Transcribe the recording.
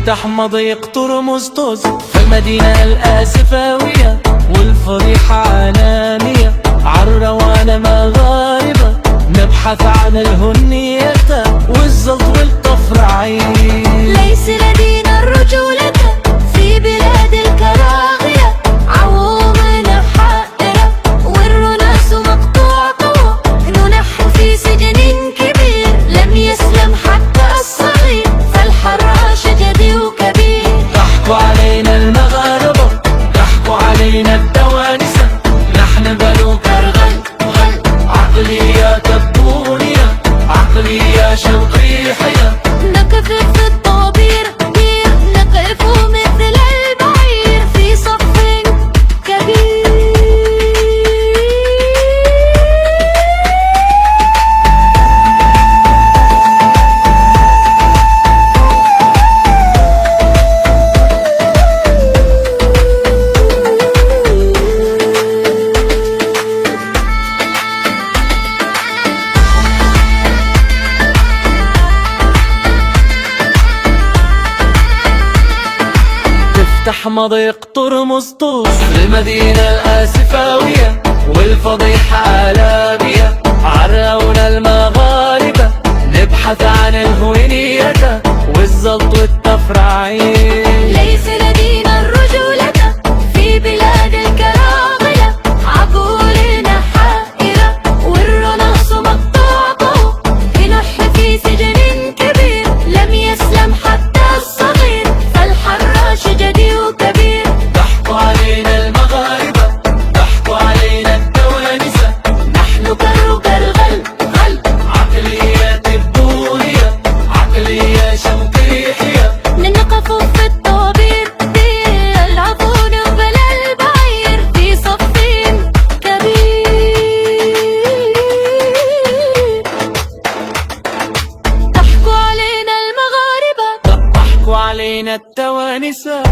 تفتح مضيق ترمز طز في المدينة الآسفاوية، والفضيحة علانية عالروانة مغاربة، نبحث عن الهنية والزلط والطفرعين. ليس لدينا الرجولة في بلاد الكراهية، عوامنا حائرة والرناس مقطوع قوة، ننح في سجن كبير لم يسلم حتى الصغير، فالحراش جدي وكبير. ضحكوا علينا المغاربة، ضحكوا علينا التوانسة، نحن بنو كرغل غل، عقلية تبونية، عقلية شوقيحية. نقف في الطوابير بير، نقف مثل البعير في صف كبير. تفتح مضيق ترمز طوس المدينة الآسفاوية، والفضيحة علانية عالرونا المغاربة، نبحث عن الهوينية والزلط والتفرعين. ليس لدينا الرجولة في بلاد الكراهية، عقولنا حائرة والرناس مقطوع قوة، ننح في سجن كبير لم يسلم حتى الصغير، فالحراش جدي وكبير. ضحكوا علينا المغاربة، ضحكوا علينا التوانسة، نحن كرغل غل غل، عقلية تبونية، عقلية شوقيحية. نقف في الطوابير بالعفون وبلا البعير في صف كبير. ضحكوا علينا المغاربة، ضحكوا علينا التوانسة.